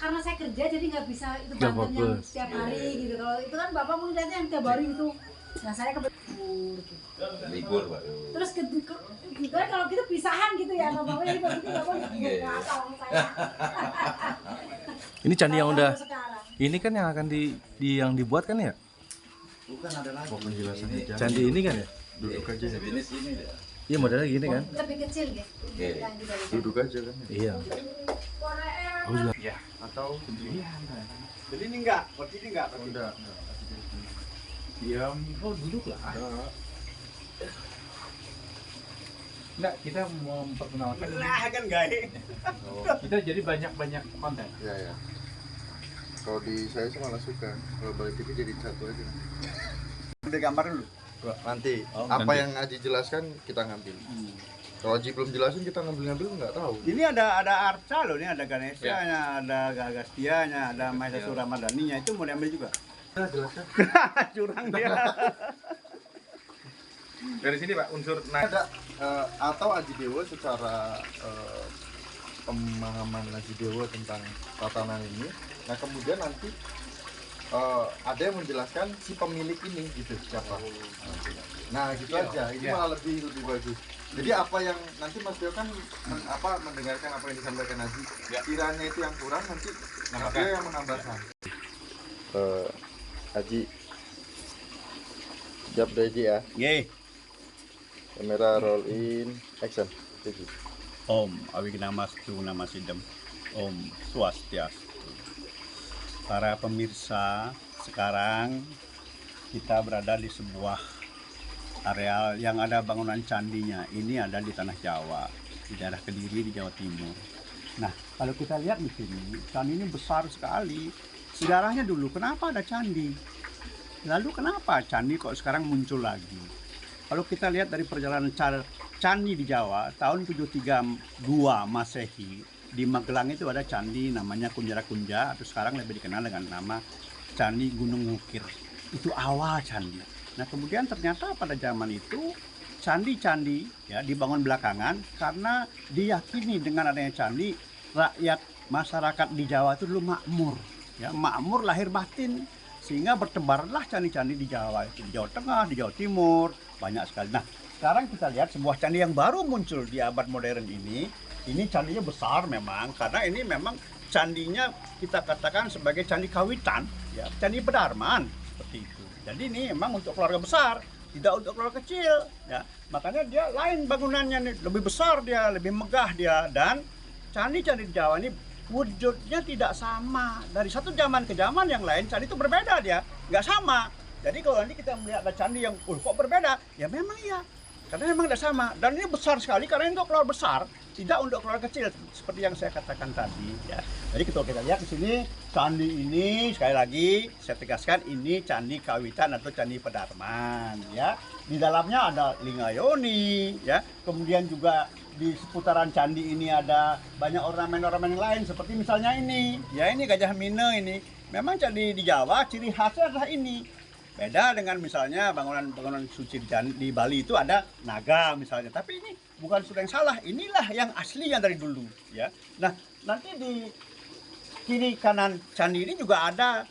karena saya kerja jadi nggak bisa itu Nggak banten yang fokus. setiap hari gitu. Kalau itu kan bapak melihatnya yang tiap hari gitu. Nah saya libur Pak. terus gitu kalau gitu pisahan gitu ya sama bapak, jadi begitu bapak nggak tahu saya. Ini candi yang udah, Sekarang. ini kan yang akan yang dibuat kan ya? Bukan ada lagi. Oh, penjelasan aja. Candi ini kan ya? Duduk aja. Sejenis ini deh. Iya modelnya gini kan? Lebih kecil gitu. Oke. Yang di bawah. Duduk aja kan. Iya. Oh, juga. Ya. Atau sendirian. Jadi ini enggak, seperti ini enggak. Enggak. Diam. Oh duduk lah. Enggak, kita mau memperkenalkan. Nah kan gaya. Kita jadi banyak konten. Ya ya. Kalau di saya sih malah suka. Kalau balik TV jadi satu aja. Udah gambar dulu. Nanti Oh, apa nanti. yang Aji jelaskan kita ngambil. Kalau Aji belum jelasin kita ngambil nggak tahu. Ini ada arca loh, ini ada Ganesha-nya, ada Gagastianya, ada Mahesasura Madaninya, itu mau diambil juga. Jelaskan. Curang dia. Dari sini Pak, unsur Ada atau Aji Dewa secara pemahaman Aji Dewa tentang tatanan ini. Nah kemudian nanti ada yang menjelaskan si pemilik ini gitu siapa. Nah gitu aja. Ini malah lebih bagus. Jadi apa yang nanti Mas Tio kan mendengarkan apa yang disampaikan Aji. Kiranya itu yang kurang nanti Mas Tio yang menambahkan. Aji, jawab dari Aji ya. Ye. Kamera roll in, action. Aji. Om Awignamastu Namasidam. Om Swastiastu. Para pemirsa, sekarang kita berada di sebuah areal yang ada bangunan candinya. Ini ada di tanah Jawa, di daerah Kediri di Jawa Timur. Nah, kalau kita lihat di sini, candi ini besar sekali. Sejarahnya dulu, kenapa ada candi? Lalu kenapa candi kok sekarang muncul lagi? Kalau kita lihat dari perjalanan candi di Jawa, tahun 732 Masehi, di Magelang itu ada candi namanya Kunjara Kunja, atau sekarang lebih dikenal dengan nama Candi Gunung Wukir. Itu awal candi. Nah kemudian ternyata pada zaman itu candi-candi ya dibangun belakangan karena diyakini dengan adanya candi rakyat masyarakat di Jawa itu dulu makmur, ya makmur lahir batin, sehingga bertebarlah candi-candi di Jawa, itu di Jawa Tengah, di Jawa Timur, banyak sekali. Nah sekarang kita lihat sebuah candi yang baru muncul di abad modern ini candinya besar memang, karena ini memang candinya kita katakan sebagai candi kawitan, ya candi pedharmaan seperti itu. Jadi ini memang untuk keluarga besar, tidak untuk keluarga kecil, ya makanya dia lain bangunannya nih, lebih besar dia, lebih megah dia, dan candi-candi di Jawa ini wujudnya tidak sama dari satu zaman ke zaman yang lain. Candi itu berbeda dia, nggak sama. Jadi kalau nanti kita melihat ada candi yang kok berbeda, ya memang iya, karena memang tidak sama. Dan ini besar sekali karena ini untuk keluarga besar, tidak untuk keluarga kecil seperti yang saya katakan tadi ya. Jadi kalau kita lihat di sini candi ini, sekali lagi saya tegaskan, ini candi kawitan atau candi pedharmaan ya. Di dalamnya ada lingayoni ya. Kemudian juga di seputaran candi ini ada banyak ornamen-ornamen yang lain seperti misalnya ini. Ya ini Gajah Mine ini. Memang candi di Jawa ciri khasnya adalah ini. Beda dengan misalnya bangunan suci di Bali itu ada naga misalnya, tapi ini bukan sesuatu yang salah, inilah yang aslinya dari dulu ya. Nah nanti di kiri kanan candi ini juga ada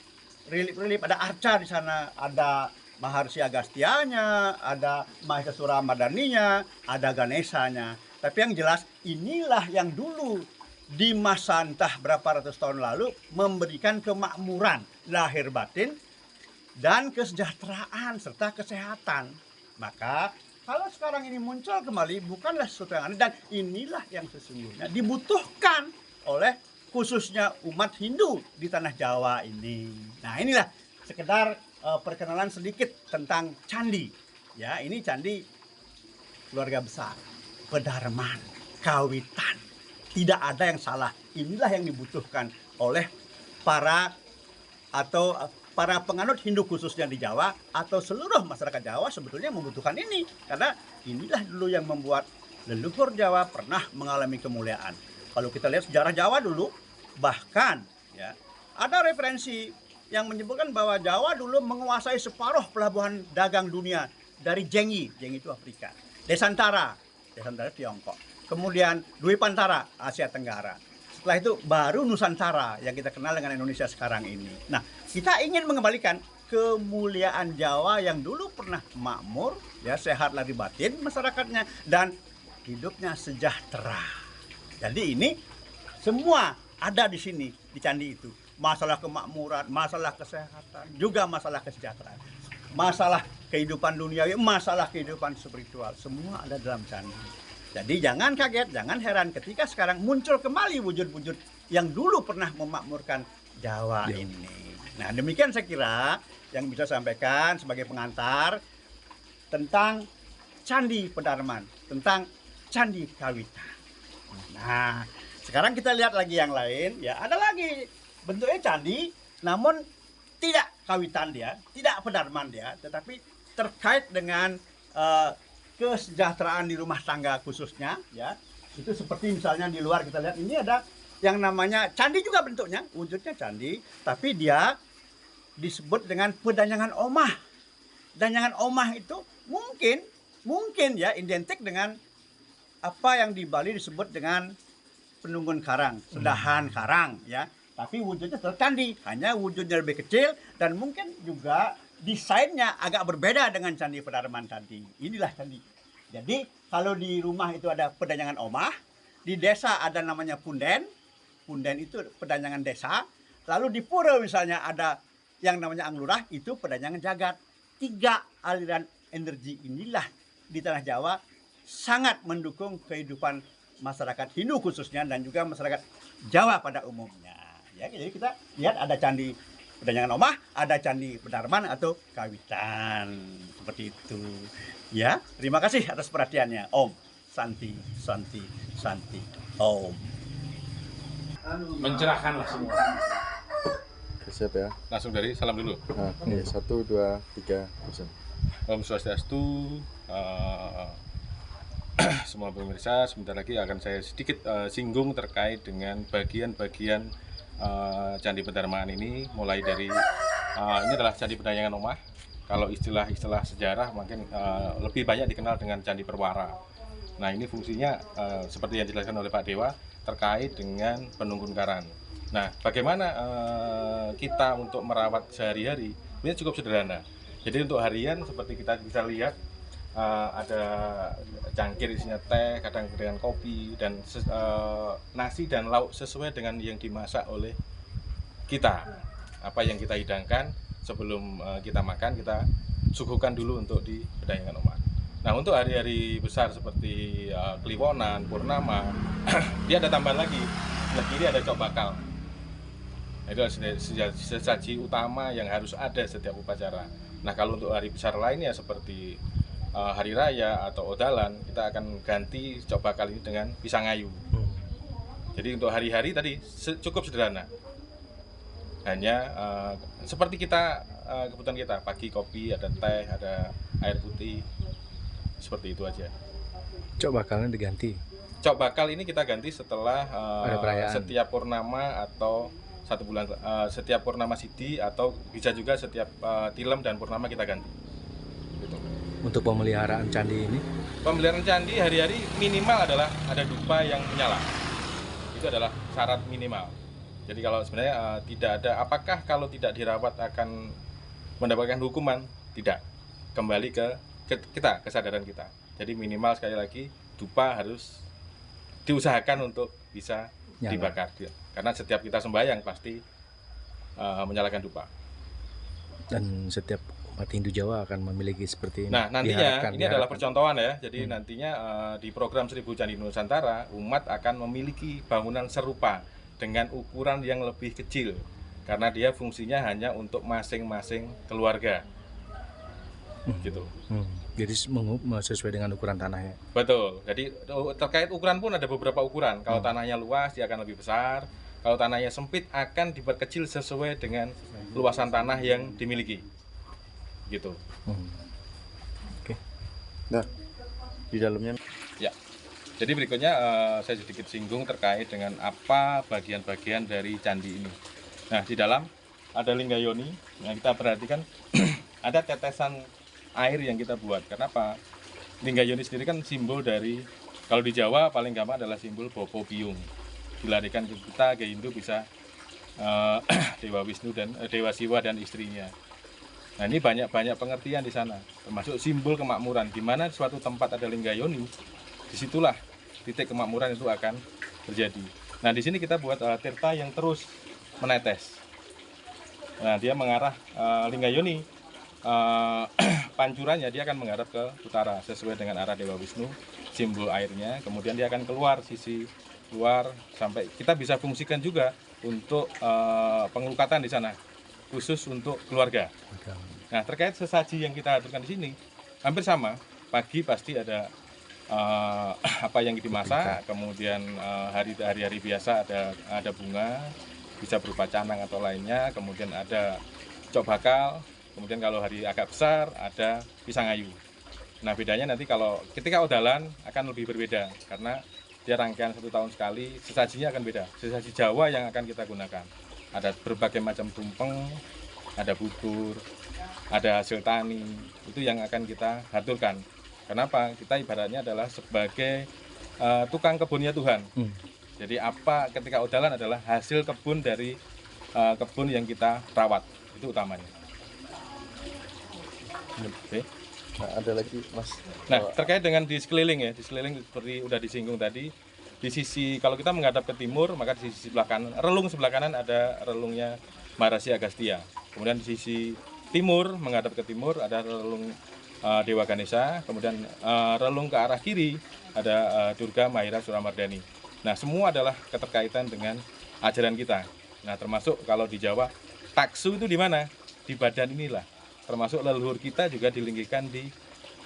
relief, ada arca di sana, ada Maharsi Agastianya, ada Mahesasura Madaninya, ada Ganesanya. Tapi yang jelas inilah yang dulu di masa entah berapa ratus tahun lalu memberikan kemakmuran lahir batin dan kesejahteraan serta kesehatan. Maka kalau sekarang ini muncul kembali bukanlah sesuatu yang aneh, dan inilah yang sesungguhnya dibutuhkan oleh khususnya umat Hindu di tanah Jawa ini. Nah inilah sekedar perkenalan sedikit tentang candi. Ya ini candi keluarga besar, pedharmaan, kawitan. Tidak ada yang salah. Inilah yang dibutuhkan oleh para penganut Hindu khususnya di Jawa atau seluruh masyarakat Jawa sebetulnya membutuhkan ini, karena inilah dulu yang membuat leluhur Jawa pernah mengalami kemuliaan. Kalau kita lihat sejarah Jawa dulu, bahkan ya ada referensi yang menyebutkan bahwa Jawa dulu menguasai separuh pelabuhan dagang dunia dari Jengi itu Afrika, Desantara Tiongkok, kemudian Dwi Pantara Asia Tenggara. setelah itu baru Nusantara yang kita kenal dengan Indonesia sekarang ini. Nah, kita ingin mengembalikan kemuliaan Jawa yang dulu pernah makmur, ya, sehat lahir batin masyarakatnya, dan hidupnya sejahtera. Jadi ini semua ada di sini, di candi itu. Masalah kemakmuran, masalah kesehatan, juga masalah kesejahteraan. Masalah kehidupan duniawi, masalah kehidupan spiritual, semua ada dalam candi. Jadi jangan kaget, jangan heran ketika sekarang muncul kembali wujud-wujud yang dulu pernah memakmurkan Jawa ini. Nah, demikian saya kira yang bisa saya sampaikan sebagai pengantar tentang Candi Pedarman, tentang Candi Kawitan. Nah, sekarang kita lihat lagi yang lain, ya, ada lagi bentuknya candi, namun tidak kawitan dia, tidak pedarman dia, tetapi terkait dengan kesejahteraan di rumah tangga khususnya, ya. Itu seperti misalnya di luar kita lihat ini ada yang namanya candi juga bentuknya, wujudnya candi, tapi dia disebut dengan pedanyangan omah. Pedanyangan omah itu mungkin ya identik dengan apa yang di Bali disebut dengan penunggun karang, sedahan karang, ya. Tapi wujudnya tetap candi, hanya wujudnya lebih kecil dan mungkin juga desainnya agak berbeda dengan Candi Pedarman tadi. Inilah candi. Jadi kalau di rumah itu ada pedanyangan omah, di desa ada namanya punden. Punden itu pedanyangan desa. Lalu di pura misalnya ada yang namanya anglurah, itu pedanyangan jagat. 3 aliran energi inilah di tanah Jawa sangat mendukung kehidupan masyarakat Hindu khususnya dan juga masyarakat Jawa pada umumnya. Ya, jadi kita lihat ada candi pedanyangan omah, ada candi pedarman atau kawitan, seperti itu. Ya, terima kasih atas perhatiannya. Om Santi Santi Santi Om. Mencerahkanlah semua. Siap ya. Langsung dari salam dulu. Nah, ini 1, 2, 3, pesan. Om Swastiastu. Semua pemirsa, sebentar lagi akan saya sedikit singgung terkait dengan bagian-bagian Candi Pedarman ini, mulai dari ini adalah Candi Pedanyangan Omah. Kalau istilah sejarah mungkin lebih banyak dikenal dengan Candi Perwara. Nah, ini fungsinya seperti yang dijelaskan oleh Pak Dewa terkait dengan penunggun karang. Nah, bagaimana kita untuk merawat sehari-hari? Ini cukup sederhana. Jadi untuk harian seperti kita bisa lihat ada cangkir isinya teh, kadang dengan kopi dan nasi dan lauk sesuai dengan yang dimasak oleh kita. Apa yang kita hidangkan sebelum kita makan, kita suguhkan dulu untuk di Pedanyangan Omah. Nah, untuk hari-hari besar seperti Kliwonan, Purnama, dia ada tambahan lagi. Sebelah kiri ada cok bakal. Itu sesaji utama yang harus ada setiap upacara. Nah, kalau untuk hari besar lainnya seperti hari raya atau odalan, kita akan ganti cok bakal ini dengan pisang ayu. Jadi untuk hari-hari tadi cukup sederhana. Hanya seperti kita kebutuhan kita, pagi kopi, ada teh, ada air putih, seperti itu aja. Cok bakalnya diganti. Cok bakal ini kita ganti setelah setiap purnama atau 1 bulan, setiap purnama sidi atau bisa juga setiap tilem dan purnama kita ganti. Gitu. Untuk pemeliharaan candi ini? Pemeliharaan candi hari-hari minimal adalah ada dupa yang menyala. Itu adalah syarat minimal. Jadi kalau sebenarnya tidak ada, apakah kalau tidak dirawat akan mendapatkan hukuman? Tidak. Kembali ke kita, kesadaran kita. Jadi minimal sekali lagi dupa harus diusahakan untuk bisa dibakar. Karena setiap kita sembahyang pasti menyalakan dupa. Dan setiap umat Hindu Jawa akan memiliki seperti ini. Nah, nantinya ini adalah percontohan ya. Jadi nantinya di program 1000 Candi Nusantara, umat akan memiliki bangunan serupa dengan ukuran yang lebih kecil. Karena dia fungsinya hanya untuk masing-masing keluarga. Gitu. Jadi sesuai dengan ukuran tanahnya. Betul. Jadi terkait ukuran pun ada beberapa ukuran. Kalau tanahnya luas dia akan lebih besar. Kalau tanahnya sempit akan diperkecil sesuai dengan luasan tanah yang dimiliki. Gitu. Oke. Nah, di dalamnya. Ya. Jadi berikutnya saya sedikit singgung terkait dengan apa bagian-bagian dari candi ini. Nah, di dalam ada linggayoni. Nah, kita perhatikan ada tetesan air yang kita buat. Kenapa? Linggayoni sendiri kan simbol dari, kalau di Jawa paling gampang adalah simbol Bopo Biung. dilarikan ke kita, ke Hindu bisa Dewa Wisnu dan Dewa Siwa dan istrinya. Nah ini banyak pengertian di sana, termasuk simbol kemakmuran. Di mana suatu tempat ada Linggayoni, disitulah titik kemakmuran itu akan terjadi. Nah di sini kita buat tirta yang terus menetes. Nah dia mengarah Linggayoni, pancurannya dia akan menghadap ke utara sesuai dengan arah Dewa Wisnu, simbol airnya. Kemudian dia akan keluar sisi luar sampai kita bisa fungsikan juga untuk pengelukatan di sana, khusus untuk keluarga. Nah terkait sesaji yang kita aturkan di sini hampir sama. Pagi pasti ada apa yang dimasak, kemudian hari-hari biasa ada bunga, bisa berupa canang atau lainnya, kemudian ada cok bakal, kemudian kalau hari agak besar ada pisang ayu. Nah bedanya nanti kalau ketika odalan akan lebih berbeda karena dia rangkaian 1 tahun sekali, sesajinya akan beda. Sesaji Jawa yang akan kita gunakan ada berbagai macam tumpeng, ada bubur, ada hasil tani, itu yang akan kita aturkan. Kenapa? Kita ibaratnya adalah sebagai tukang kebunnya Tuhan. Jadi apa ketika odalan adalah hasil kebun dari kebun yang kita rawat, itu utamanya. Oke. Nah, ada lagi Mas. Nah terkait dengan di sekeliling ya, di sekeliling seperti udah disinggung tadi, di sisi kalau kita menghadap ke timur maka di sisi sebelah kanan, relung sebelah kanan ada relungnya Maharashi Agastya. Kemudian di sisi timur menghadap ke timur ada relung Dewa Ganesha, kemudian relung ke arah kiri ada Durga Mahira Suramardani. Nah semua adalah keterkaitan dengan ajaran kita. Nah termasuk kalau di Jawa taksu itu di mana? Di badan inilah. Termasuk leluhur kita juga dilinggikan di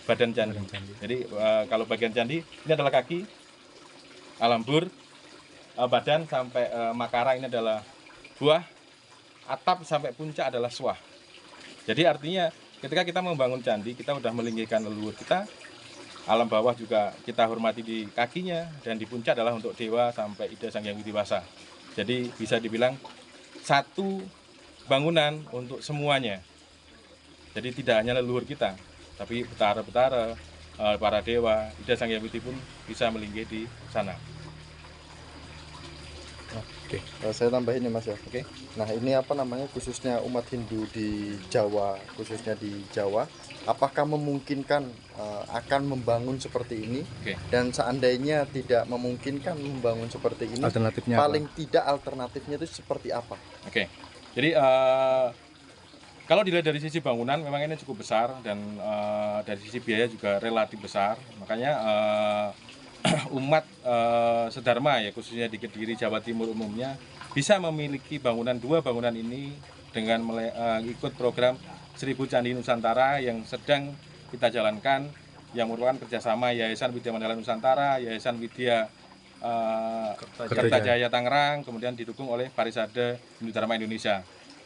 badan candi. Jadi kalau bagian candi ini adalah kaki, alambur, badan sampai makara ini adalah buah, atap sampai puncak adalah swah. Jadi artinya ketika kita membangun candi kita sudah melinggikan leluhur kita, alam bawah juga kita hormati di kakinya, dan di puncak adalah untuk dewa sampai Ida Sang Hyang Widi-Wasa. Jadi bisa dibilang satu bangunan untuk semuanya. Jadi tidak hanya leluhur kita, tapi betara-betara, para dewa, Ida Sang Hyang Widi pun bisa melinggih di sana. Oke, saya tambahin nih Mas ya. Oke. Nah ini apa namanya, khususnya umat Hindu di Jawa, khususnya di Jawa, apakah memungkinkan akan membangun seperti ini? Oke. Dan seandainya tidak memungkinkan membangun seperti ini, Alternatifnya paling tidak alternatifnya itu seperti apa? Oke. Jadi kalau dilihat dari sisi bangunan memang ini cukup besar, dan dari sisi biaya juga relatif besar. Makanya umat sedharma ya, khususnya di Kediri, Jawa Timur umumnya, bisa memiliki dua bangunan ini dengan ikut program 1000 Candi Nusantara yang sedang kita jalankan, yang merupakan kerjasama Yayasan Widya Mandala Nusantara, Yayasan Widya Kertajaya Tangerang, kemudian didukung oleh Parisade Hindu Dharma Indonesia.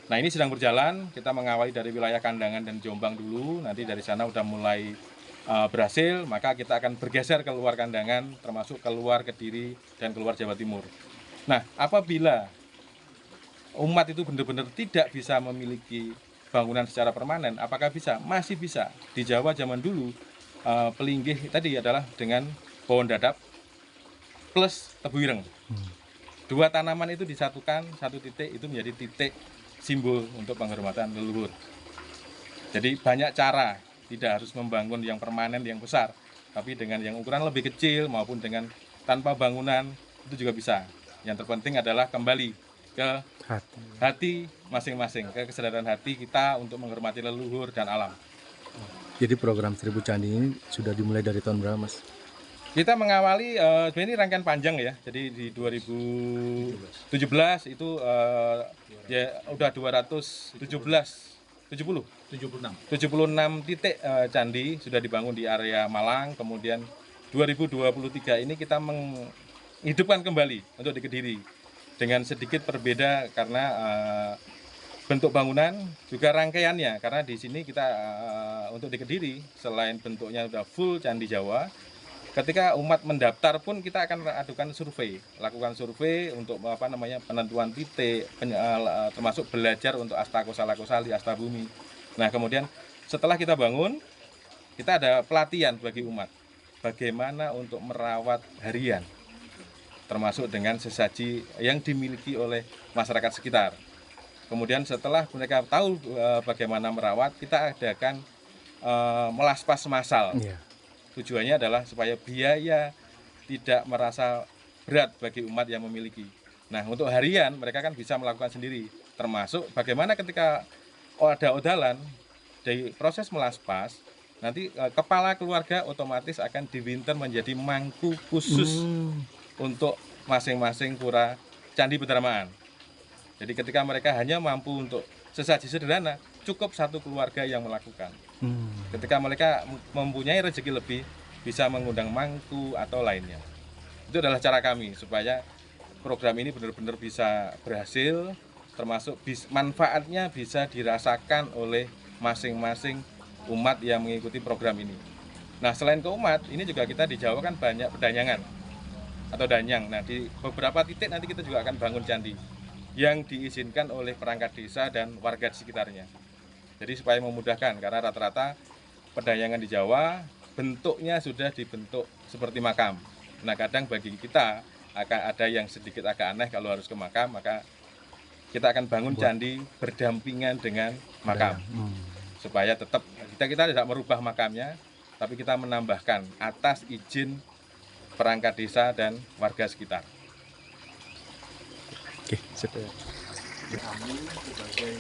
Nah ini sedang berjalan, kita mengawali dari wilayah Kandangan dan Jombang dulu, nanti dari sana udah mulai berhasil, maka kita akan bergeser keluar Kandangan, termasuk keluar Kediri dan keluar Jawa Timur. Nah apabila umat itu benar-benar tidak bisa memiliki bangunan secara permanen, apakah bisa? Masih bisa. Di Jawa zaman dulu pelinggih tadi adalah dengan pohon dadap plus tebu ireng. Dua tanaman itu disatukan, satu titik itu menjadi titik simbol untuk penghormatan leluhur. Jadi banyak cara, tidak harus membangun yang permanen yang besar, tapi dengan yang ukuran lebih kecil maupun dengan tanpa bangunan itu juga bisa. Yang terpenting adalah kembali ke hati masing-masing, ke kesadaran hati kita untuk menghormati leluhur dan alam. Jadi program 1000 Candi ini sudah dimulai dari tahun berapa Mas? Kita mengawali, sebenarnya ini rangkaian panjang ya, jadi di 2017 itu ya udah 276 titik candi sudah dibangun di area Malang. Kemudian 2023 ini kita menghidupkan kembali untuk di Kediri dengan sedikit berbeda karena bentuk bangunan juga rangkaiannya, karena di sini kita untuk di Kediri selain bentuknya sudah full candi Jawa, ketika umat mendaftar pun kita akan adukan survei, lakukan survei untuk penentuan titik, termasuk belajar untuk Astakosala-kosali, Astabumi. Nah kemudian setelah kita bangun, kita ada pelatihan bagi umat, bagaimana untuk merawat harian. termasuk dengan sesaji yang dimiliki oleh masyarakat sekitar. Kemudian setelah mereka tahu bagaimana merawat, kita adakan melaspas massal. Iya. Tujuannya adalah supaya biaya tidak merasa berat bagi umat yang memiliki. Nah, untuk harian mereka kan bisa melakukan sendiri, termasuk bagaimana ketika ada odalan dari proses melaspas, nanti kepala keluarga otomatis akan diwinter menjadi mangku khusus untuk masing-masing pura Candi Pedramaan. Jadi ketika mereka hanya mampu untuk sesaji sederhana, cukup satu keluarga yang melakukan. Ketika mereka mempunyai rezeki lebih, bisa mengundang mangku atau lainnya. Itu adalah cara kami supaya program ini benar-benar bisa berhasil, termasuk manfaatnya bisa dirasakan oleh masing-masing umat yang mengikuti program ini. Nah, selain ke umat, ini juga kita di Jawa kan banyak pedanyangan atau danyang. Nah, di beberapa titik nanti kita juga akan bangun candi yang diizinkan oleh perangkat desa dan warga di sekitarnya. Jadi supaya memudahkan, karena rata-rata pedayangan di Jawa bentuknya sudah dibentuk seperti makam. Nah, kadang bagi kita akan ada yang sedikit agak aneh kalau harus ke makam, maka kita akan bangun candi berdampingan dengan makam. Supaya tetap kita tidak merubah makamnya, tapi kita menambahkan atas izin perangkat desa dan warga sekitar. Oke, sip. Kami sebagai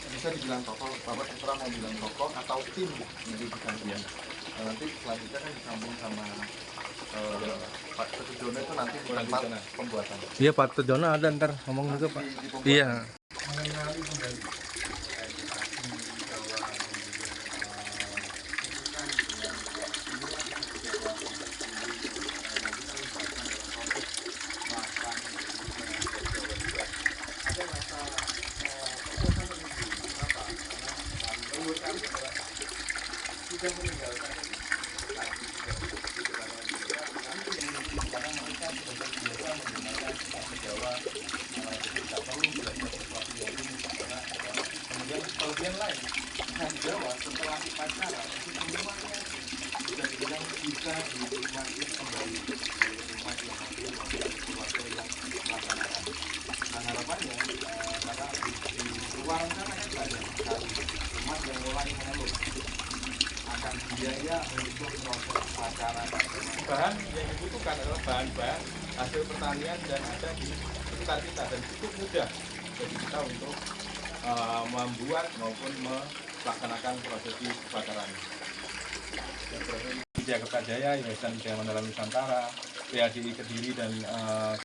bisa dibilang tokoh, Bapak terserah mau bilang tokoh atau tim untuk digantian. Nanti selanjutnya kan disambung sama Pak Tejono itu nanti tempat pembuatan. Iya, Pak Tejono ada ntar ngomong juga, Pak. Iya. Mengenali kembali. Kemudian lain, nah di Jawa setelah upacara itu semuanya bisa dibilang bisa dinikmati kembali oleh umat yang hadir maupun keluarga yang melaksanakan. Nah harapannya karena di luar sana kan banyak sekali umat yang mulai mengeluh akan biaya untuk proses upacara. Bahan yang dibutuhkan adalah bahan-bahan hasil pertanian dan ada di sekitar kita dan cukup mudah bagi kita untuk membuat maupun melaksanakan prosesi kebakaran. Prosesi Jakarta Jaya, Yayasan Budaya Mandala Nusantara, PADI Kediri dan